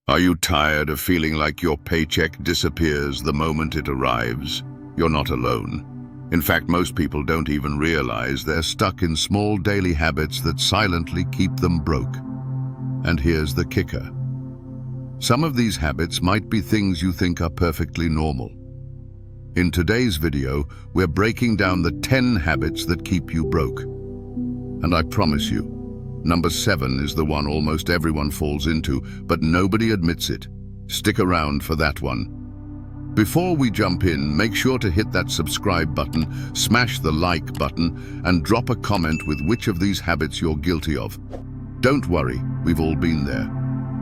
Are you tired of feeling like your paycheck disappears the moment it arrives? You're not alone. In fact, most people don't even realize they're stuck in small daily habits that silently keep them broke. And here's the kicker. Some of these habits might be things you think are perfectly normal. In today's video, we're breaking down the 10 habits that keep you broke. And I promise you, number 7 is the one almost everyone falls into, but nobody admits it. Stick around for that one. Before we jump in, make sure to hit that subscribe button, smash the like button, and drop a comment with which of these habits you're guilty of. Don't worry, we've all been there.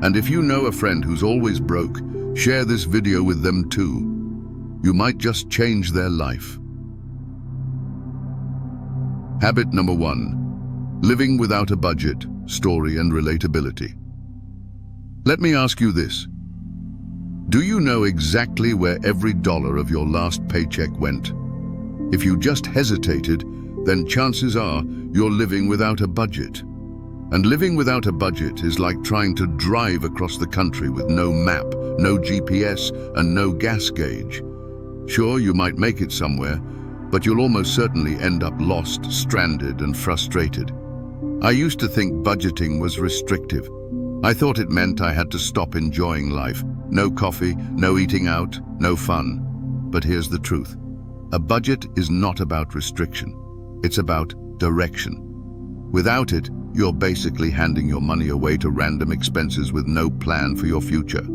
And if you know a friend who's always broke, share this video with them too. You might just change their life. Habit number 1. Living without a budget, story and relatability. Let me ask you this. Do you know exactly where every dollar of your last paycheck went? If you just hesitated, then chances are you're living without a budget. And living without a budget is like trying to drive across the country with no map, no GPS, and no gas gauge. Sure, you might make it somewhere, but you'll almost certainly end up lost, stranded, and frustrated. I used to think budgeting was restrictive. I thought it meant I had to stop enjoying life. No coffee, no eating out, no fun. But here's the truth. A budget is not about restriction. It's about direction. Without it, you're basically handing your money away to random expenses with no plan for your future.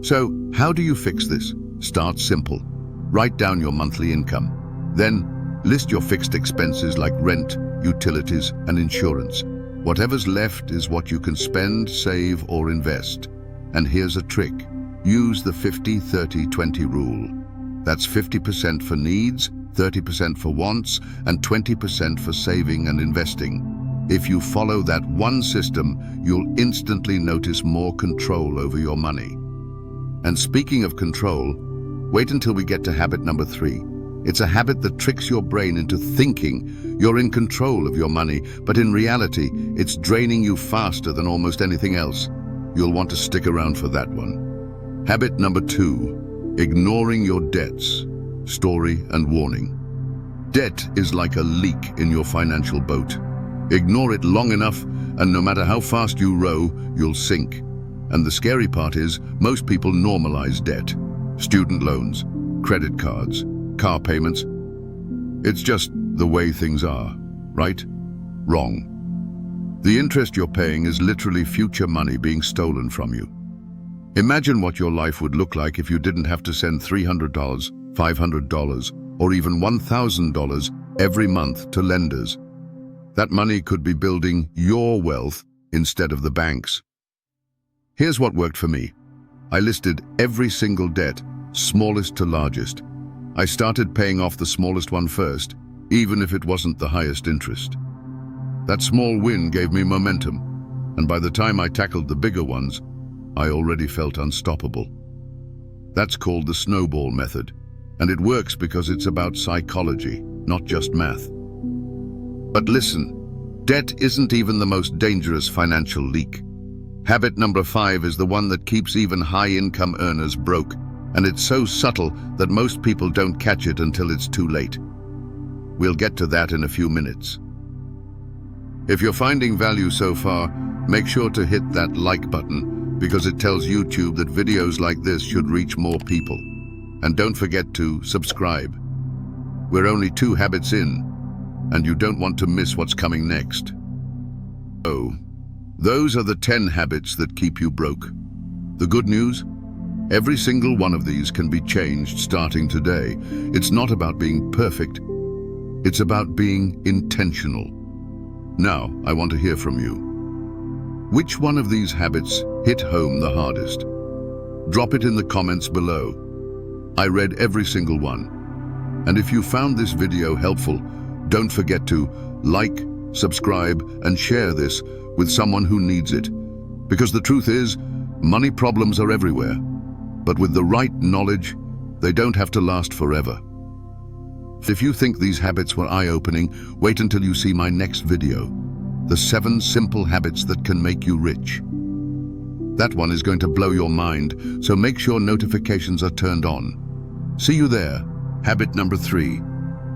So, how do you fix this? Start simple. Write down your monthly income. Then, list your fixed expenses like rent, utilities, and insurance. Whatever's left is what you can spend, save, or invest. And here's a trick. Use the 50-30-20 rule. That's 50% for needs, 30% for wants, and 20% for saving and investing. If you follow that one system, you'll instantly notice more control over your money. And speaking of control, wait until we get to habit number 3. It's a habit that tricks your brain into thinking you're in control of your money, but in reality, it's draining you faster than almost anything else. You'll want to stick around for that one. Habit number 2, ignoring your debts, story and warning. Debt is like a leak in your financial boat. Ignore it long enough, and no matter how fast you row, you'll sink. And the scary part is, most people normalize debt. Student loans, credit cards, car payments. It's just the way things are, right? Wrong. The interest you're paying is literally future money being stolen from you. Imagine what your life would look like if you didn't have to send $300, $500, or even $1,000 every month to lenders. That money could be building your wealth instead of the bank's. Here's what worked for me. I listed every single debt, smallest to largest. I started paying off the smallest one first, even if it wasn't the highest interest. That small win gave me momentum, and by the time I tackled the bigger ones, I already felt unstoppable. That's called the snowball method, and it works because it's about psychology, not just math. But listen, debt isn't even the most dangerous financial leak. Habit number 5 is the one that keeps even high-income earners broke, and it's so subtle that most people don't catch it until it's too late. We'll get to that in a few minutes. If you're finding value so far, make sure to hit that like button because it tells YouTube that videos like this should reach more people. And don't forget to subscribe. We're only 2 habits in, and you don't want to miss what's coming next. Oh, those are the 10 habits that keep you broke. The good news? Every single one of these can be changed starting today. It's not about being perfect. It's about being intentional. Now, I want to hear from you. Which one of these habits hit home the hardest? Drop it in the comments below. I read every single one. And if you found this video helpful, don't forget to like, subscribe, and share this with someone who needs it. Because the truth is, money problems are everywhere. But with the right knowledge, they don't have to last forever. If you think these habits were eye-opening, wait until you see my next video, the 7 simple habits that can make you rich. That one is going to blow your mind, so make sure notifications are turned on. See you there. Habit number 3,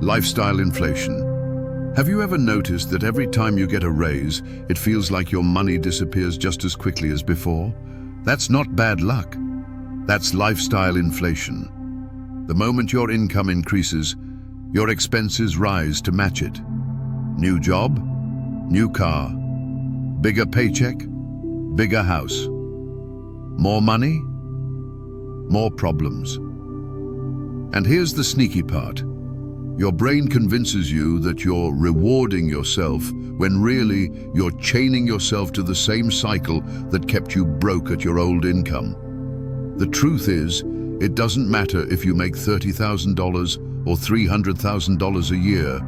lifestyle inflation. Have you ever noticed that every time you get a raise, it feels like your money disappears just as quickly as before? That's not bad luck. That's lifestyle inflation. The moment your income increases, your expenses rise to match it. New job, new car, bigger paycheck, bigger house. More money, more problems. And here's the sneaky part. Your brain convinces you that you're rewarding yourself when really you're chaining yourself to the same cycle that kept you broke at your old income. The truth is, it doesn't matter if you make $30,000 or $300,000 a year.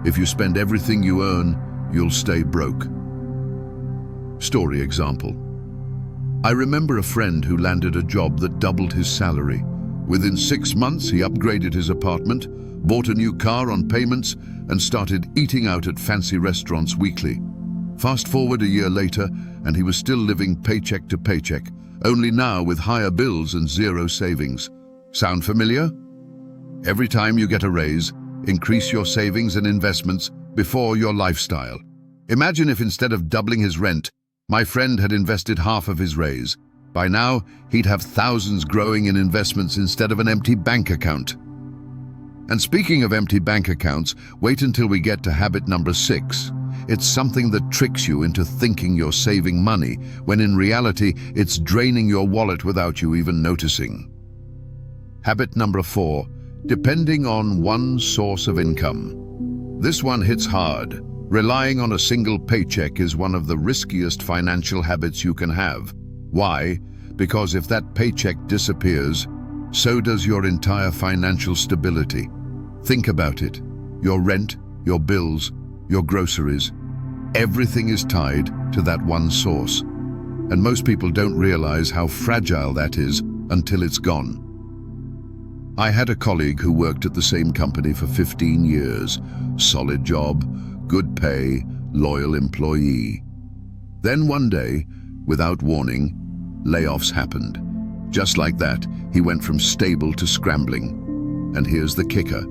If you spend everything you earn, you'll stay broke. Story example. I remember a friend who landed a job that doubled his salary. Within 6 months, he upgraded his apartment, bought a new car on payments, and started eating out at fancy restaurants weekly. Fast forward a year later, and he was still living paycheck to paycheck, only now with higher bills and zero savings. Sound familiar? Every time you get a raise, increase your savings and investments before your lifestyle. Imagine if instead of doubling his rent, my friend had invested half of his raise. By now, he'd have thousands growing in investments instead of an empty bank account. And speaking of empty bank accounts, wait until we get to habit number 6. It's something that tricks you into thinking you're saving money, when in reality, it's draining your wallet without you even noticing. Habit number 4, depending on one source of income. This one hits hard. Relying on a single paycheck is one of the riskiest financial habits you can have. Why? Because if that paycheck disappears, so does your entire financial stability. Think about it. Your rent, your bills, your groceries, everything is tied to that one source. And most people don't realize how fragile that is until it's gone. I had a colleague who worked at the same company for 15 years. Solid job, good pay, loyal employee. Then one day, without warning, layoffs happened. Just like that, he went from stable to scrambling. And here's the kicker.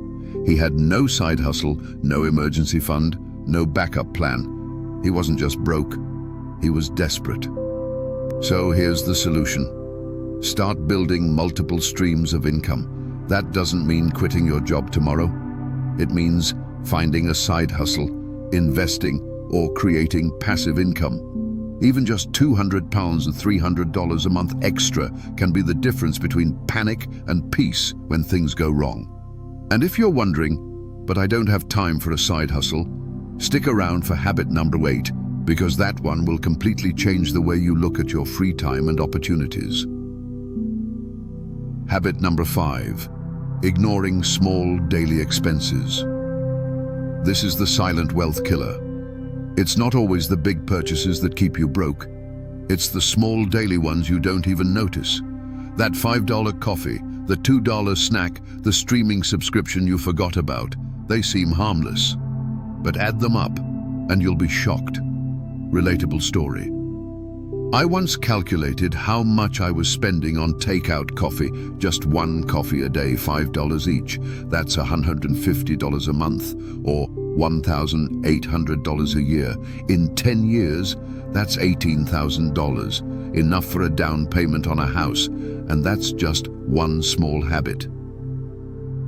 He had no side hustle, no emergency fund, no backup plan. He wasn't just broke, he was desperate. So here's the solution. Start building multiple streams of income. That doesn't mean quitting your job tomorrow. It means finding a side hustle, investing, or creating passive income. Even just £200 and $300 a month extra can be the difference between panic and peace when things go wrong. And if you're wondering, but I don't have time for a side hustle, stick around for habit number 8, because that one will completely change the way you look at your free time and opportunities. Habit number 5, ignoring small daily expenses. This is the silent wealth killer. It's not always the big purchases that keep you broke. It's the small daily ones you don't even notice. That $5 coffee, the $2 snack, the streaming subscription you forgot about. They seem harmless. But add them up and you'll be shocked. Relatable story. I once calculated how much I was spending on takeout coffee, just one coffee a day, $5 each. That's $150 a month, or $1,800 a year. In 10 years, that's $18,000, enough for a down payment on a house, and that's just one small habit.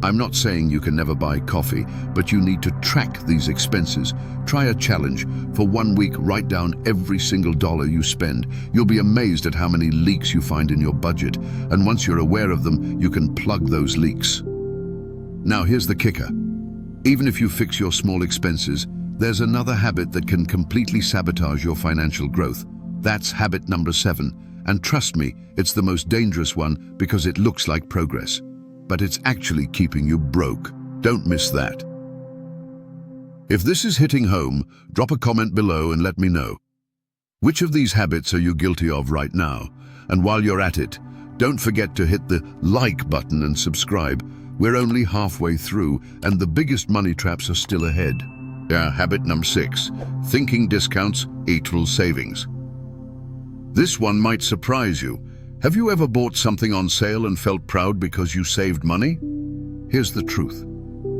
I'm not saying you can never buy coffee, but you need to track these expenses. Try a challenge. For 1 week, write down every single dollar you spend. You'll be amazed at how many leaks you find in your budget, and once you're aware of them, you can plug those leaks. Now here's the kicker. Even if you fix your small expenses, there's another habit that can completely sabotage your financial growth. That's habit number 7, and trust me, it's the most dangerous one because it looks like progress. But it's actually keeping you broke. Don't miss that. If this is hitting home, drop a comment below and let me know. Which of these habits are you guilty of right now? And while you're at it, don't forget to hit the like button and subscribe. We're only halfway through, and the biggest money traps are still ahead. Habit number 6, thinking discounts equals savings. This one might surprise you. Have you ever bought something on sale and felt proud because you saved money? Here's the truth.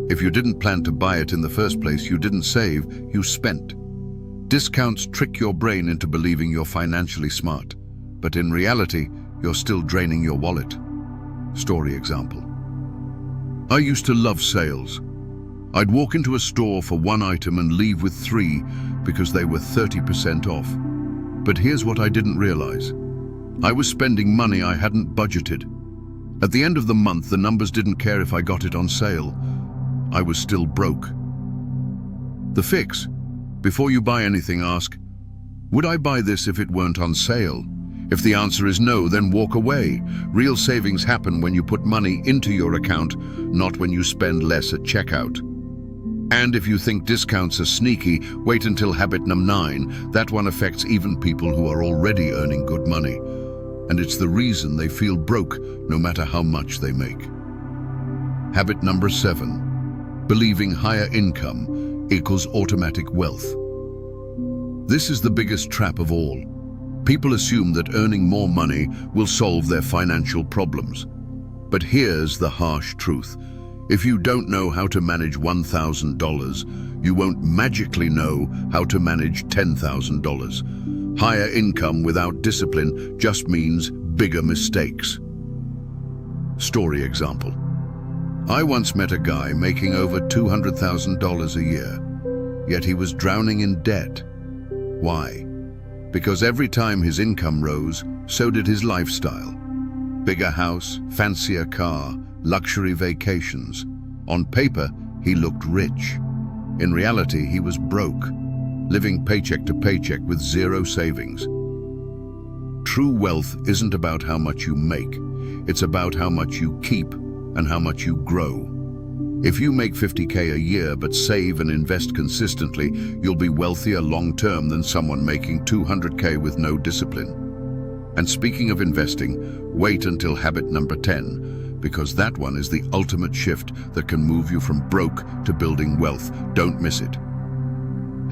If you didn't plan to buy it in the first place, you didn't save, you spent. Discounts trick your brain into believing you're financially smart, but in reality, you're still draining your wallet. Story example. I used to love sales. I'd walk into a store for one item and leave with 3 because they were 30% off. But here's what I didn't realize. I was spending money I hadn't budgeted. At the end of the month, the numbers didn't care if I got it on sale. I was still broke. The fix: before you buy anything, ask, would I buy this if it weren't on sale? If the answer is no, then walk away. Real savings happen when you put money into your account, not when you spend less at checkout. And if you think discounts are sneaky, wait until habit number 9. That one affects even people who are already earning good money. And it's the reason they feel broke no matter how much they make. Habit number 7. Believing higher income equals automatic wealth. This is the biggest trap of all. People assume that earning more money will solve their financial problems. But here's the harsh truth. If you don't know how to manage $1,000, you won't magically know how to manage $10,000. Higher income without discipline just means bigger mistakes. Story example. I once met a guy making over $200,000 a year, yet he was drowning in debt. Why? Because every time his income rose, so did his lifestyle. Bigger house, fancier car, luxury vacations. On paper, he looked rich. In reality, he was broke, living paycheck to paycheck with zero savings. True wealth isn't about how much you make. It's about how much you keep and how much you grow. If you make $50K a year but save and invest consistently, you'll be wealthier long-term than someone making $200K with no discipline. And speaking of investing, wait until habit number 10, because that one is the ultimate shift that can move you from broke to building wealth. Don't miss it.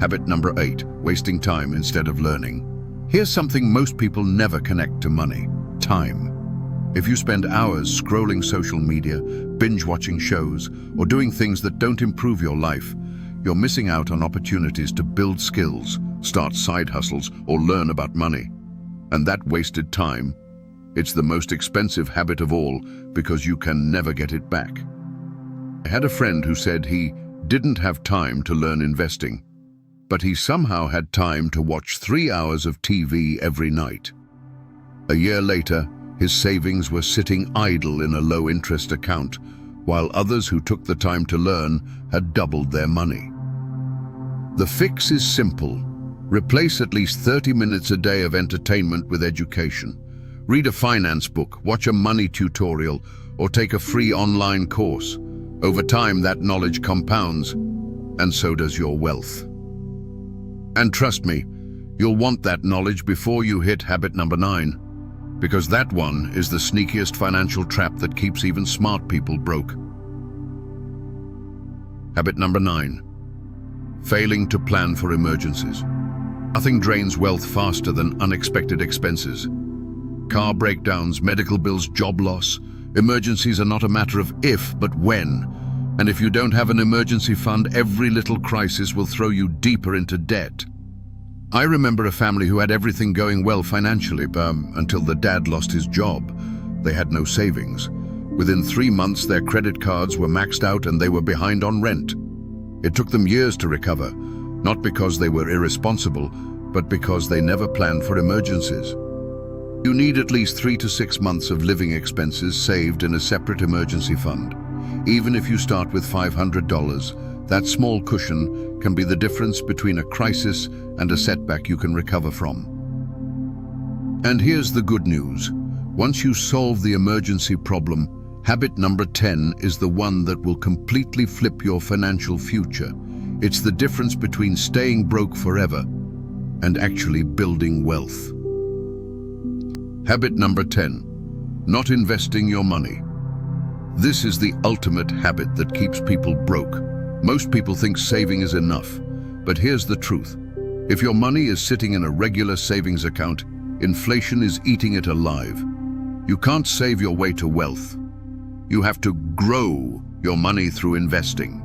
Habit number 8, wasting time instead of learning. Here's something most people never connect to money: time. If you spend hours scrolling social media, binge-watching shows, or doing things that don't improve your life, you're missing out on opportunities to build skills, start side hustles, or learn about money. And that wasted time, it's the most expensive habit of all because you can never get it back. I had a friend who said he didn't have time to learn investing, but he somehow had time to watch 3 hours of TV every night. A year later, his savings were sitting idle in a low-interest account, while others who took the time to learn had doubled their money. The fix is simple. Replace at least 30 minutes a day of entertainment with education. Read a finance book, watch a money tutorial, or take a free online course. Over time, that knowledge compounds, and so does your wealth. And trust me, you'll want that knowledge before you hit habit number 9. Because that one is the sneakiest financial trap that keeps even smart people broke. Habit number 9. Failing to plan for emergencies. Nothing drains wealth faster than unexpected expenses. Car breakdowns, medical bills, job loss. Emergencies are not a matter of if, but when. And if you don't have an emergency fund, every little crisis will throw you deeper into debt. I remember a family who had everything going well financially, until the dad lost his job. They had no savings. Within 3 months, their credit cards were maxed out and they were behind on rent. It took them years to recover, not because they were irresponsible, but because they never planned for emergencies. You need at least 3 to 6 months of living expenses saved in a separate emergency fund. Even if you start with $500, that small cushion can be the difference between a crisis and a setback you can recover from. And here's the good news. Once you solve the emergency problem, habit number 10 is the one that will completely flip your financial future. It's the difference between staying broke forever and actually building wealth. Habit number 10, not investing your money. This is the ultimate habit that keeps people broke. Most people think saving is enough, but here's the truth. If your money is sitting in a regular savings account, inflation is eating it alive. You can't save your way to wealth. You have to grow your money through investing.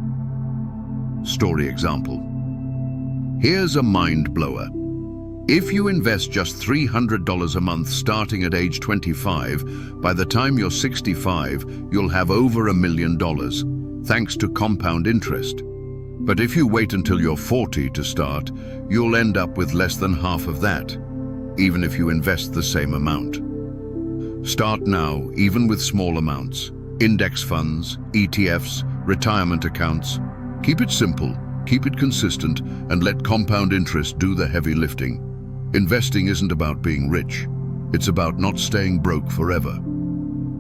Story example. Here's a mind blower. If you invest just $300 a month starting at age 25, by the time you're 65, you'll have over $1 million, thanks to compound interest. But if you wait until you're 40 to start, you'll end up with less than half of that, even if you invest the same amount. Start now, even with small amounts. Index funds, ETFs, retirement accounts. Keep it simple, keep it consistent, and let compound interest do the heavy lifting. Investing isn't about being rich. It's about not staying broke forever.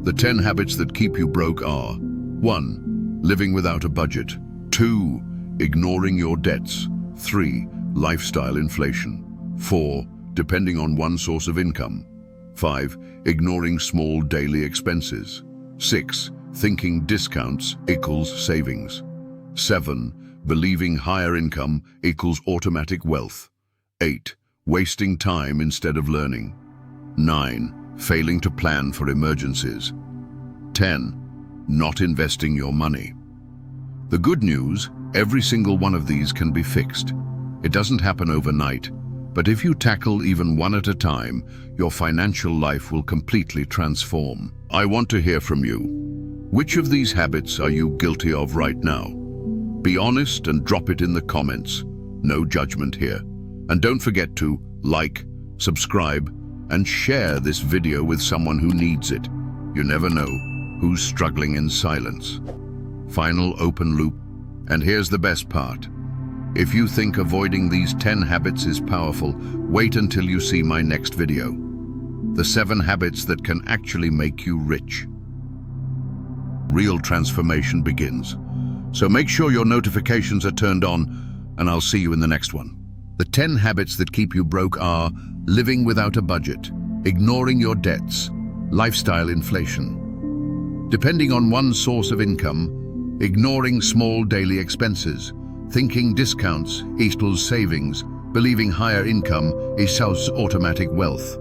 The 10 habits that keep you broke are: 1. Living without a budget. 2. Ignoring your debts. 3. Lifestyle inflation. 4. Depending on one source of income. 5. Ignoring small daily expenses. 6. Thinking discounts equals savings. 7. Believing higher income equals automatic wealth. 8. Wasting time instead of learning. 9. Failing to plan for emergencies. 10. Not investing your money. The good news, every single one of these can be fixed. It doesn't happen overnight, but if you tackle even one at a time, your financial life will completely transform. I want to hear from you. Which of these habits are you guilty of right now? Be honest and drop it in the comments. No judgment here. And don't forget to like, subscribe, and share this video with someone who needs it. You never know who's struggling in silence. Final open loop. And here's the best part. If you think avoiding these 10 habits is powerful, wait until you see my next video. The 7 habits that can actually make you rich. Real transformation begins. So make sure your notifications are turned on, and I'll see you in the next one. The 10 habits that keep you broke are: living without a budget, ignoring your debts, lifestyle inflation, depending on one source of income, ignoring small daily expenses, thinking discounts equals savings, believing higher income equals automatic wealth,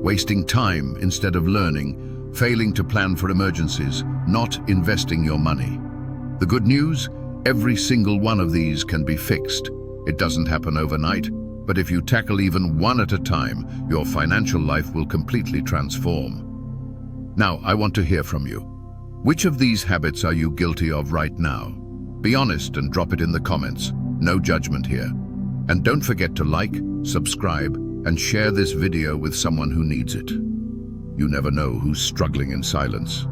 wasting time instead of learning, failing to plan for emergencies, not investing your money. The good news, every single one of these can be fixed. It doesn't happen overnight, but if you tackle even one at a time, your financial life will completely transform. Now, I want to hear from you. Which of these habits are you guilty of right now? Be honest and drop it in the comments. No judgment here. And don't forget to like, subscribe, and share this video with someone who needs it. You never know who's struggling in silence.